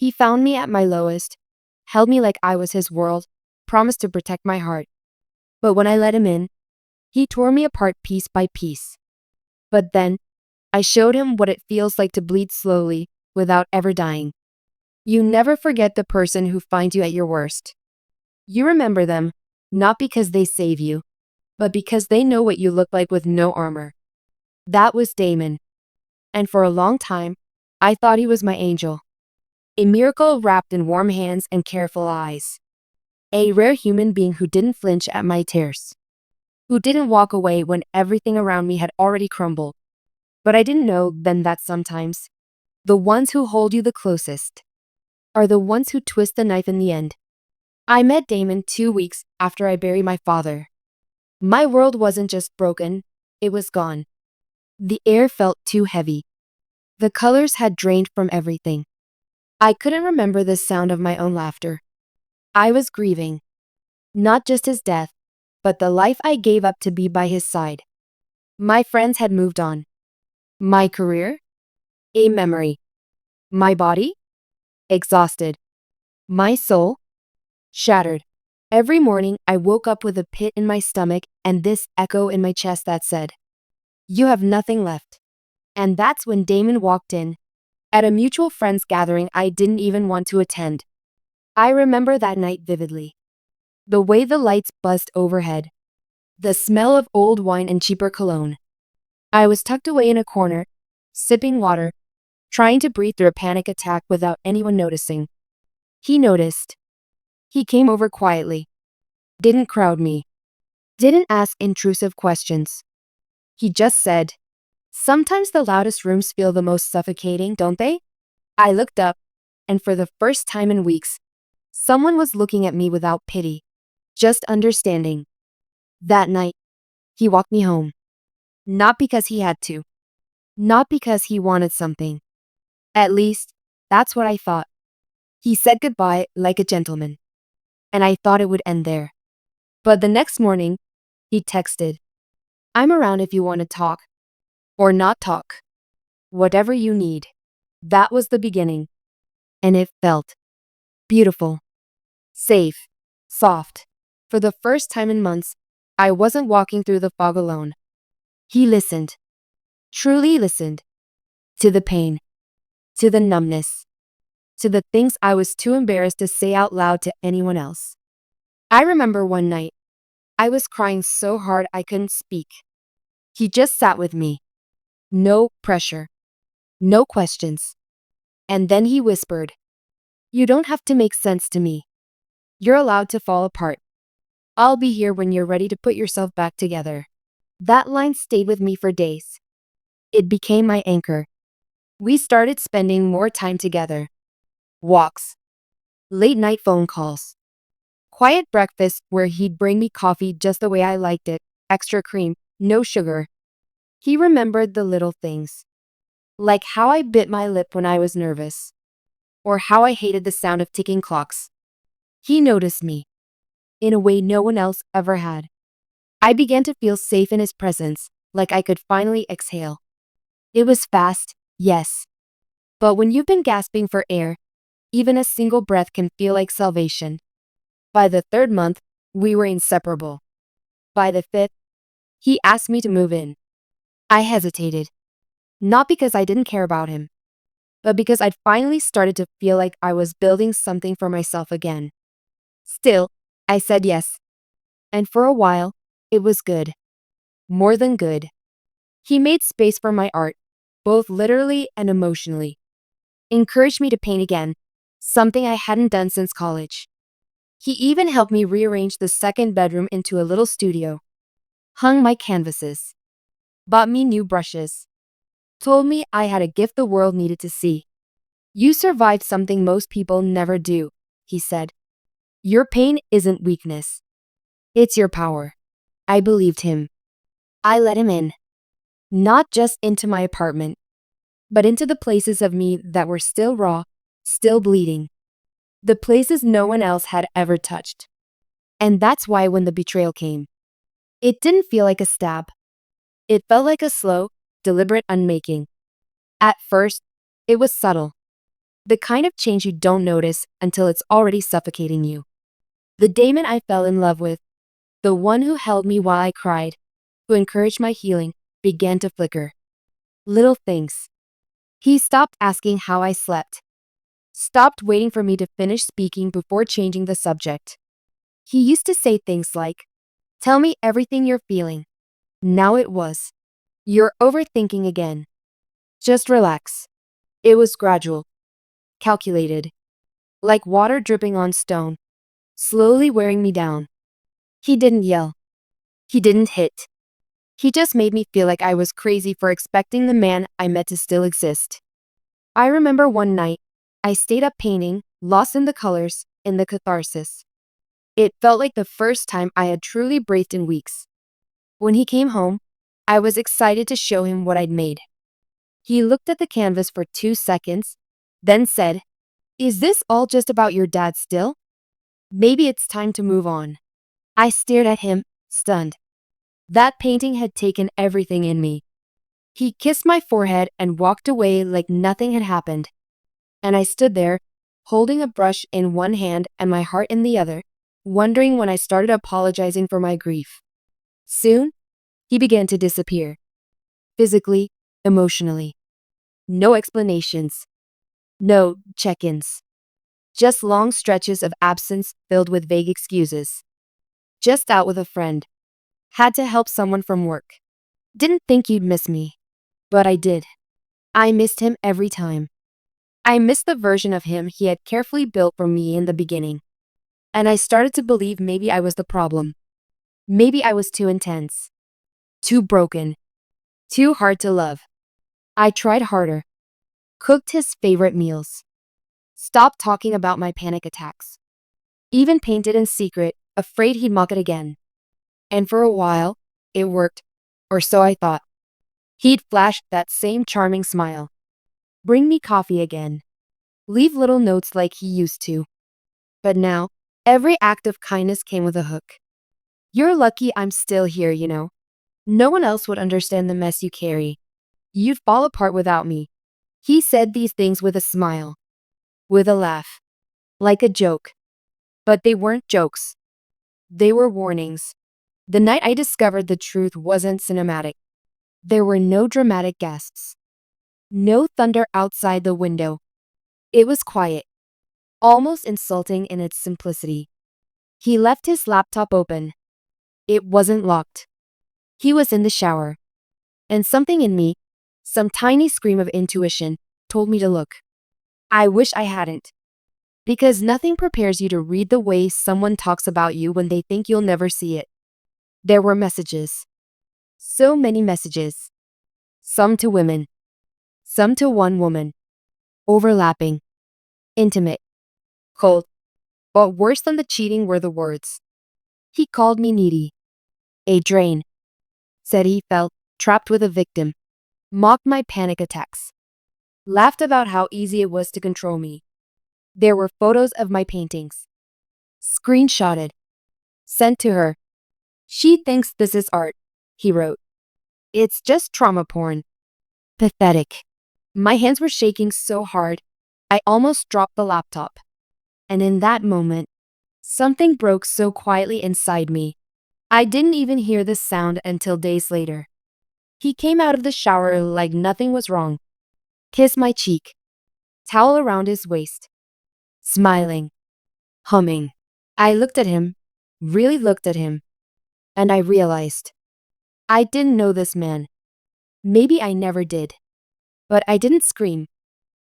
He found me at my lowest, held me like I was his world, promised to protect my heart. But when I let him in, he tore me apart piece by piece. But then, I showed him what it feels like to bleed slowly, without ever dying. You never forget the person who finds you at your worst. You remember them, not because they save you, but because they know what you look like with no armor. That was Damon. And for a long time, I thought he was my angel. A miracle wrapped in warm hands and careful eyes. A rare human being who didn't flinch at my tears. Who didn't walk away when everything around me had already crumbled. But I didn't know then that sometimes, the ones who hold you the closest are the ones who twist the knife in the end. I met Damon 2 weeks after I buried my father. My world wasn't just broken, it was gone. The air felt too heavy. The colors had drained from everything. I couldn't remember the sound of my own laughter. I was grieving. Not just his death, but the life I gave up to be by his side. My friends had moved on. My career? A memory. My body? Exhausted. My soul? Shattered. Every morning I woke up with a pit in my stomach and this echo in my chest that said, "You have nothing left." And that's when Damon walked in, at a mutual friends gathering I didn't even want to attend. I remember that night vividly. The way the lights buzzed overhead. The smell of old wine and cheaper cologne. I was tucked away in a corner, sipping water, trying to breathe through a panic attack without anyone noticing. He noticed. He came over quietly. Didn't crowd me. Didn't ask intrusive questions. He just said, "Sometimes the loudest rooms feel the most suffocating, don't they?" I looked up, and for the first time in weeks, someone was looking at me without pity, just understanding. That night, he walked me home. Not because he had to. Not because he wanted something. At least, that's what I thought. He said goodbye like a gentleman. And I thought it would end there. But the next morning, he texted, "I'm around if you want to talk. Or not talk. Whatever you need." That was the beginning. And it felt beautiful. Safe. Soft. For the first time in months, I wasn't walking through the fog alone. He listened. Truly listened. To the pain. To the numbness. To the things I was too embarrassed to say out loud to anyone else. I remember one night, I was crying so hard I couldn't speak. He just sat with me. No pressure. No questions. And then he whispered, "You don't have to make sense to me. You're allowed to fall apart. I'll be here when you're ready to put yourself back together." That line stayed with me for days. It became my anchor. We started spending more time together. Walks. Late night phone calls. Quiet breakfast where he'd bring me coffee just the way I liked it, extra cream, no sugar. He remembered the little things. Like how I bit my lip when I was nervous. Or how I hated the sound of ticking clocks. He noticed me. In a way no one else ever had. I began to feel safe in his presence, like I could finally exhale. It was fast, yes. But when you've been gasping for air, even a single breath can feel like salvation. By the third month, we were inseparable. By the fifth, he asked me to move in. I hesitated. Not because I didn't care about him, but because I'd finally started to feel like I was building something for myself again. Still, I said yes. And for a while, it was good. More than good. He made space for my art, both literally and emotionally. Encouraged me to paint again, something I hadn't done since college. He even helped me rearrange the second bedroom into a little studio. Hung my canvases. Bought me new brushes. Told me I had a gift the world needed to see. "You survived something most people never do," he said. "Your pain isn't weakness. It's your power." I believed him. I let him in. Not just into my apartment, but into the places of me that were still raw, still bleeding. The places no one else had ever touched. And that's why when the betrayal came, it didn't feel like a stab. It felt like a slow, deliberate unmaking. At first, it was subtle. The kind of change you don't notice until it's already suffocating you. The Damon I fell in love with, the one who held me while I cried, who encouraged my healing, began to flicker. Little things. He stopped asking how I slept, stopped waiting for me to finish speaking before changing the subject. He used to say things like, "Tell me everything you're feeling." Now it was, "You're overthinking again. Just relax." It was gradual, calculated, like water dripping on stone, slowly wearing me down. He didn't yell. He didn't hit. He just made me feel like I was crazy for expecting the man I met to still exist. I remember one night, I stayed up painting, lost in the colors, in the catharsis. It felt like the first time I had truly breathed in weeks. When he came home, I was excited to show him what I'd made. He looked at the canvas for 2 seconds, then said, "Is this all just about your dad still? Maybe it's time to move on." I stared at him, stunned. That painting had taken everything in me. He kissed my forehead and walked away like nothing had happened. And I stood there, holding a brush in one hand and my heart in the other, wondering when I started apologizing for my grief. Soon, he began to disappear. Physically, emotionally. No explanations. No check-ins. Just long stretches of absence filled with vague excuses. Just out with a friend. Had to help someone from work. Didn't think you'd miss me. But I did. I missed him every time. I missed the version of him he had carefully built for me in the beginning. And I started to believe maybe I was the problem. Maybe I was too intense. Too broken. Too hard to love. I tried harder. Cooked his favorite meals. Stopped talking about my panic attacks. Even painted in secret, afraid he'd mock it again. And for a while, it worked. Or so I thought. He'd flash that same charming smile. Bring me coffee again. Leave little notes like he used to. But now, every act of kindness came with a hook. "You're lucky I'm still here, you know. No one else would understand the mess you carry. You'd fall apart without me." He said these things with a smile. With a laugh. Like a joke. But they weren't jokes. They were warnings. The night I discovered the truth wasn't cinematic. There were no dramatic gasps. No thunder outside the window. It was quiet. Almost insulting in its simplicity. He left his laptop open. It wasn't locked. He was in the shower. And something in me, some tiny scream of intuition, told me to look. I wish I hadn't. Because nothing prepares you to read the way someone talks about you when they think you'll never see it. There were messages. So many messages. Some to women. Some to one woman. Overlapping. Intimate. Cold. But worse than the cheating were the words. He called me needy. A drain. Said he felt trapped with a victim. Mocked my panic attacks. Laughed about how easy it was to control me. There were photos of my paintings. Screenshotted. Sent to her. "She thinks this is art," he wrote. "It's just trauma porn." Pathetic. My hands were shaking so hard, I almost dropped the laptop. And in that moment, something broke so quietly inside me. I didn't even hear the sound until days later. He came out of the shower like nothing was wrong. Kissed my cheek. Towel around his waist. Smiling. Humming. I looked at him. Really looked at him. And I realized. I didn't know this man. Maybe I never did. But I didn't scream.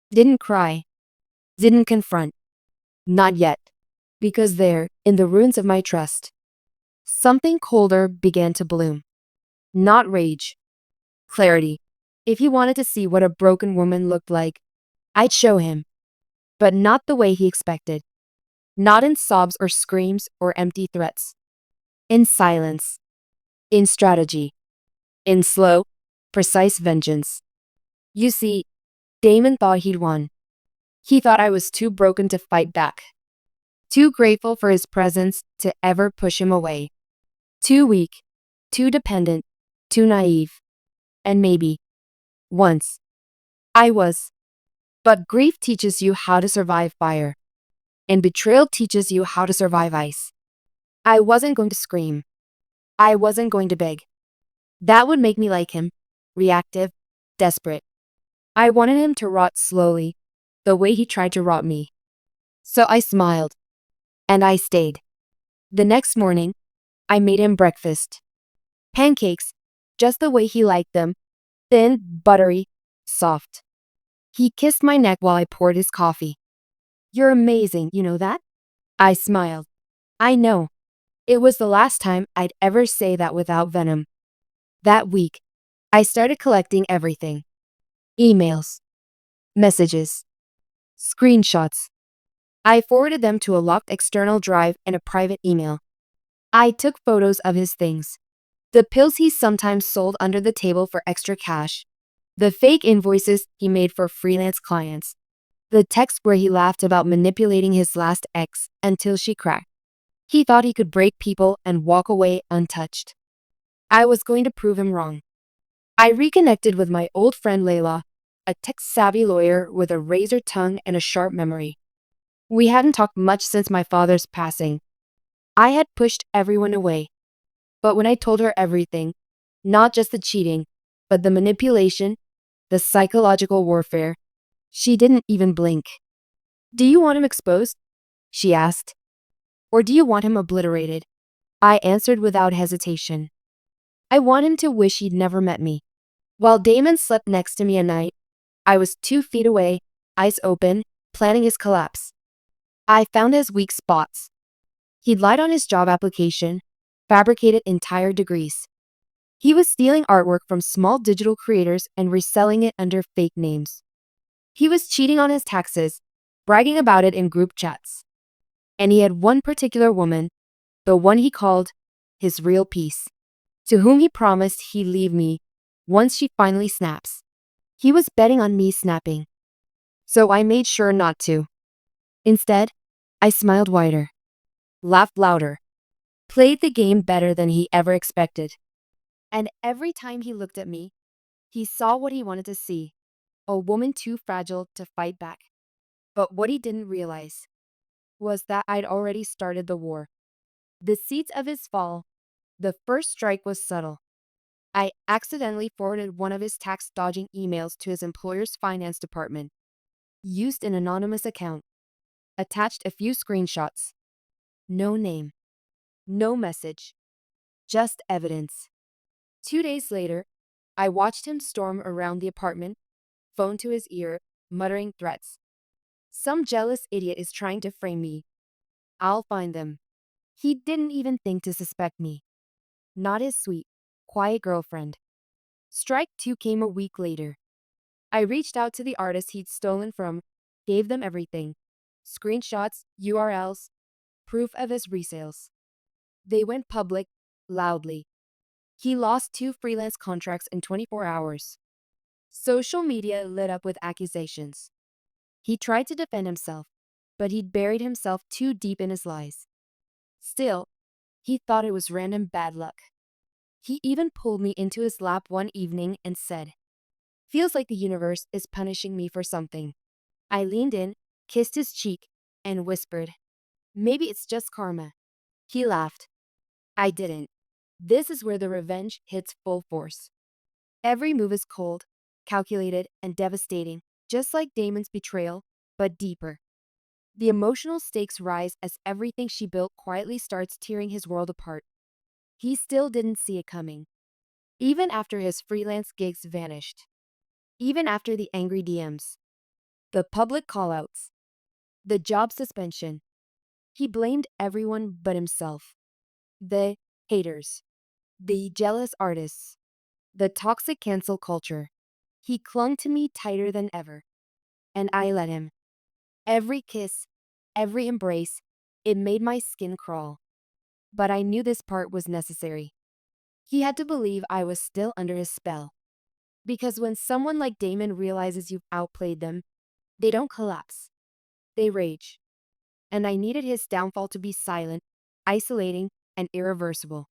Didn't cry. Didn't confront. Not yet. Because there, in the ruins of my trust, something colder began to bloom. Not rage. Clarity. If he wanted to see what a broken woman looked like, I'd show him. But not the way he expected. Not in sobs or screams or empty threats. In silence. In strategy. In slow, precise vengeance. You see, Damon thought he'd won. He thought I was too broken to fight back. Too grateful for his presence to ever push him away. Too weak. Too dependent. Too naive. And maybe, once, I was. But grief teaches you how to survive fire, and betrayal teaches you how to survive ice. I wasn't going to scream. I wasn't going to beg. That would make me like him. Reactive, desperate. I wanted him to rot slowly, the way he tried to rot me. So I smiled, and I stayed. The next morning, I made him breakfast. Pancakes, just the way he liked them, thin, buttery, soft. He kissed my neck while I poured his coffee. You're amazing, you know that? I smiled. I know. It was the last time I'd ever say that without venom. That week, I started collecting everything. Emails, messages, screenshots. I forwarded them to a locked external drive and a private email. I took photos of his things. The pills he sometimes sold under the table for extra cash. The fake invoices he made for freelance clients. The text where he laughed about manipulating his last ex until she cracked. He thought he could break people and walk away untouched. I was going to prove him wrong. I reconnected with my old friend Layla, a tech-savvy lawyer with a razor tongue and a sharp memory. We hadn't talked much since my father's passing. I had pushed everyone away. But when I told her everything, not just the cheating, but the manipulation, the psychological warfare, she didn't even blink. Do you want him exposed? She asked. Or do you want him obliterated? I answered without hesitation. I want him to wish he'd never met me. While Damon slept next to me at night, I was 2 feet away, eyes open, planning his collapse. I found his weak spots. He'd lied on his job application, fabricated entire degrees. He was stealing artwork from small digital creators and reselling it under fake names. He was cheating on his taxes, bragging about it in group chats. And he had one particular woman, the one he called his real peace, to whom he promised he'd leave me once she finally snaps. He was betting on me snapping. So I made sure not to. Instead, I smiled wider, laughed louder, played the game better than he ever expected. And every time he looked at me, he saw what he wanted to see, a woman too fragile to fight back. But what he didn't realize was that I'd already started the war. The seeds of his fall, the first strike was subtle. I accidentally forwarded one of his tax-dodging emails to his employer's finance department. Used an anonymous account. Attached a few screenshots. No name. No message. Just evidence. 2 days later, I watched him storm around the apartment, phone to his ear, muttering threats. Some jealous idiot is trying to frame me. I'll find them. He didn't even think to suspect me. Not his sweet, quiet girlfriend. Strike 2 came a week later. I reached out to the artists he'd stolen from, gave them everything. Screenshots, URLs, proof of his resales. They went public, loudly. He lost 2 freelance contracts in 24 hours. Social media lit up with accusations. He tried to defend himself, but he'd buried himself too deep in his lies. Still, he thought it was random bad luck. He even pulled me into his lap one evening and said, "Feels like the universe is punishing me for something." I leaned in, kissed his cheek, and whispered, "Maybe it's just karma." He laughed. I didn't. This is where the revenge hits full force. Every move is cold, calculated, and devastating, just like Damon's betrayal, but deeper. The emotional stakes rise as everything she built quietly starts tearing his world apart. He still didn't see it coming. Even after his freelance gigs vanished. Even after the angry DMs. The public callouts. The job suspension. He blamed everyone but himself. The haters. The jealous artists. The toxic cancel culture. He clung to me tighter than ever. And I let him. Every kiss, every embrace, it made my skin crawl. But I knew this part was necessary. He had to believe I was still under his spell. Because when someone like Damon realizes you've outplayed them, they don't collapse. They rage. And I needed his downfall to be silent, isolating, and irreversible.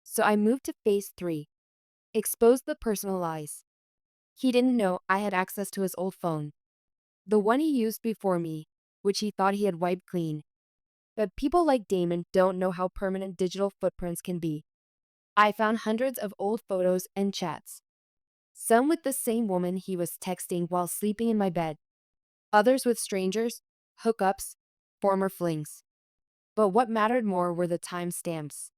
So I moved to phase 3. Exposed the personal lies. He didn't know I had access to his old phone. The one he used before me, which he thought he had wiped clean. But people like Damon don't know how permanent digital footprints can be. I found hundreds of old photos and chats. Some with the same woman he was texting while sleeping in my bed. Others with strangers, hookups, former flings. But what mattered more were the timestamps.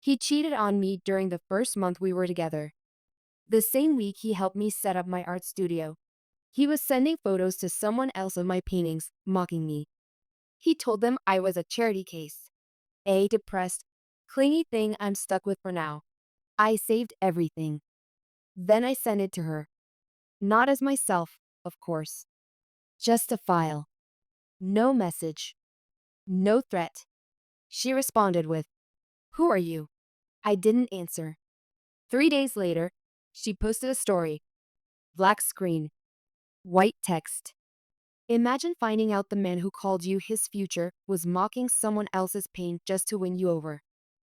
He cheated on me during the first month we were together. The same week he helped me set up my art studio. He was sending photos to someone else of my paintings, mocking me. He told them I was a charity case. A depressed, clingy thing I'm stuck with for now. I saved everything. Then I sent it to her. Not as myself, of course. Just a file. No message. No threat. She responded with, "Who are you?" I didn't answer. 3 days later, she posted a story. Black screen. White text. Imagine finding out the man who called you his future was mocking someone else's pain just to win you over.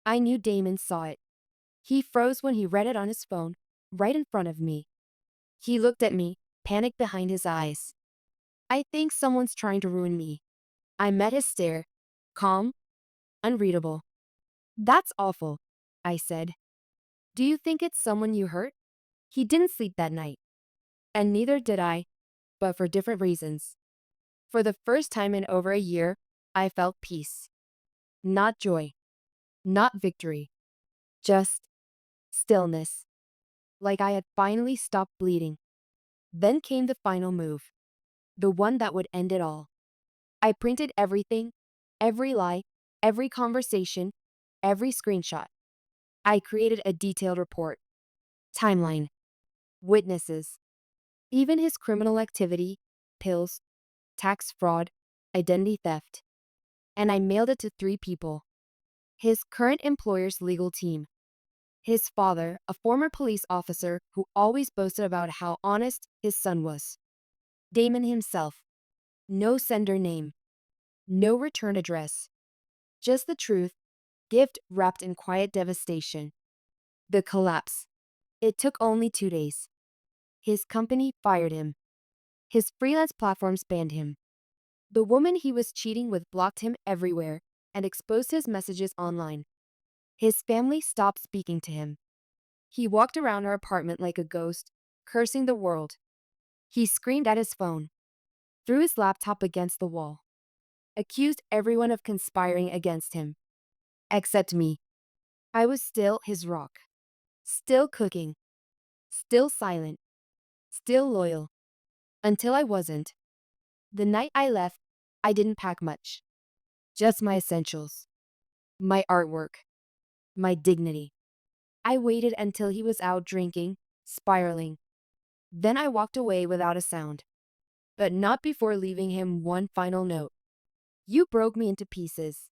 I knew Damon saw it. He froze when he read it on his phone, right in front of me. He looked at me, panic behind his eyes. I think someone's trying to ruin me. I met his stare. Calm, unreadable. That's awful, I said. Do you think it's someone you hurt? He didn't sleep that night. And neither did I, but for different reasons. For the first time in over a year, I felt peace. Not joy. Not victory. Just stillness. Like I had finally stopped bleeding. Then came the final move. The one that would end it all. I printed everything, every lie, every conversation, every screenshot. I created a detailed report. Timeline. Witnesses. Even his criminal activity, pills, tax fraud, identity theft. And I mailed it to 3 people. His current employer's legal team. His father, a former police officer who always boasted about how honest his son was. Damon himself. No sender name. No return address. Just the truth, gift wrapped in quiet devastation. The collapse. It took only 2 days. His company fired him. His freelance platforms banned him. The woman he was cheating with blocked him everywhere and exposed his messages online. His family stopped speaking to him. He walked around our apartment like a ghost, cursing the world. He screamed at his phone, threw his laptop against the wall, accused everyone of conspiring against him. Except me. I was still his rock. Still cooking. Still silent. Still loyal. Until I wasn't. The night I left, I didn't pack much. Just my essentials. My artwork. My dignity. I waited until he was out drinking, spiraling. Then I walked away without a sound. But not before leaving him one final note. You broke me into pieces.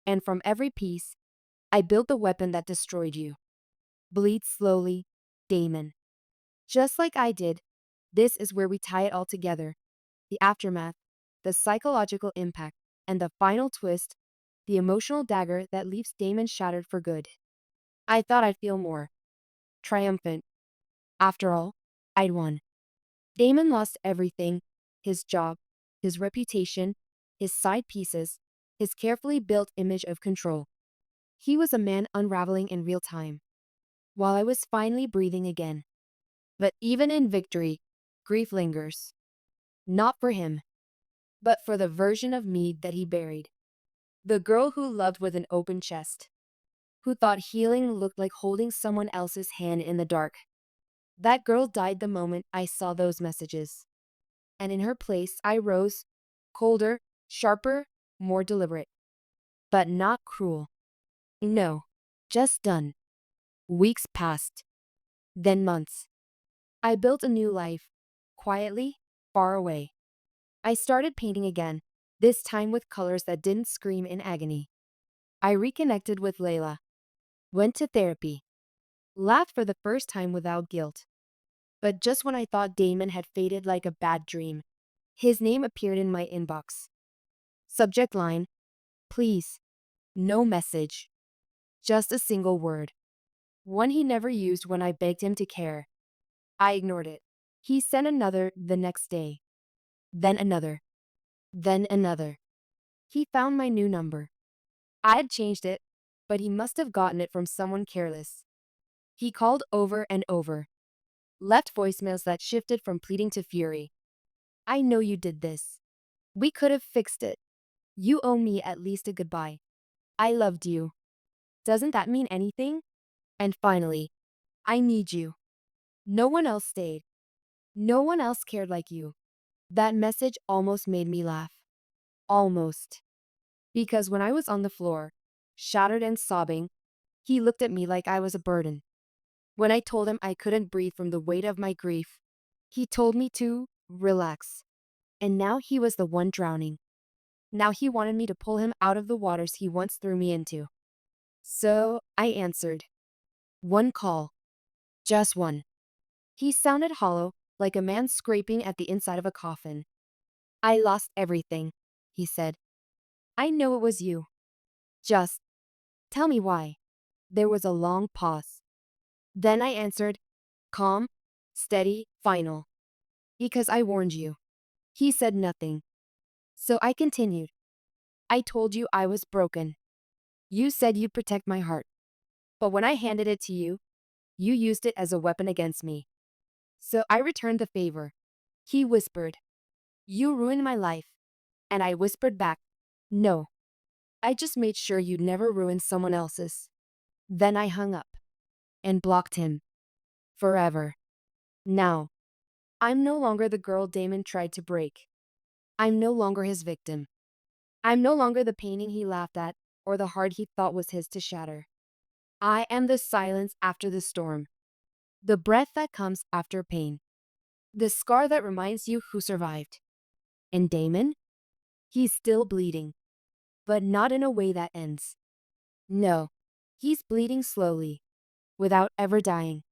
And from every piece, I built the weapon that destroyed you. Bleed slowly, Damon. Just like I did, this is where we tie it all together. The aftermath, the psychological impact, and the final twist, the emotional dagger that leaves Damon shattered for good. I thought I'd feel more triumphant. After all, I'd won. Damon lost everything: his job, his reputation, his side pieces, his carefully built image of control. He was a man unraveling in real time, while I was finally breathing again. But even in victory, grief lingers. Not for him, but for the version of me that he buried. The girl who loved with an open chest, who thought healing looked like holding someone else's hand in the dark. That girl died the moment I saw those messages. And in her place, I rose, colder, sharper, more deliberate. But not cruel. No, just done. Weeks passed. Then months. I built a new life, quietly, far away. I started painting again, this time with colors that didn't scream in agony. I reconnected with Layla, went to therapy, laughed for the first time without guilt. But just when I thought Damon had faded like a bad dream, his name appeared in my inbox. Subject line: please. No message. Just a single word. One he never used when I begged him to care. I ignored it. He sent another the next day. Then another. Then another. He found my new number. I had changed it, but he must have gotten it from someone careless. He called over and over, left voicemails that shifted from pleading to fury. I know you did this. We could have fixed it. You owe me at least a goodbye. I loved you. Doesn't that mean anything? And finally, I need you. No one else stayed. No one else cared like you. That message almost made me laugh. Almost. Because when I was on the floor, shattered and sobbing, he looked at me like I was a burden. When I told him I couldn't breathe from the weight of my grief, he told me to relax. And now he was the one drowning. Now he wanted me to pull him out of the waters he once threw me into. So I answered. One call. Just one. He sounded hollow, like a man scraping at the inside of a coffin. I lost everything, he said. I know it was you. Just tell me why. There was a long pause. Then I answered, calm, steady, final. Because I warned you. He said nothing. So I continued. I told you I was broken. You said you'd protect my heart. But when I handed it to you, you used it as a weapon against me. So I returned the favor. He whispered, you ruined my life. And I whispered back, no. I just made sure you'd never ruin someone else's. Then I hung up and blocked him. Forever. Now, I'm no longer the girl Damon tried to break. I'm no longer his victim. I'm no longer the painting he laughed at or the heart he thought was his to shatter. I am the silence after the storm. The breath that comes after pain. The scar that reminds you who survived. And Damon? He's still bleeding. But not in a way that ends. No, he's bleeding slowly, without ever dying.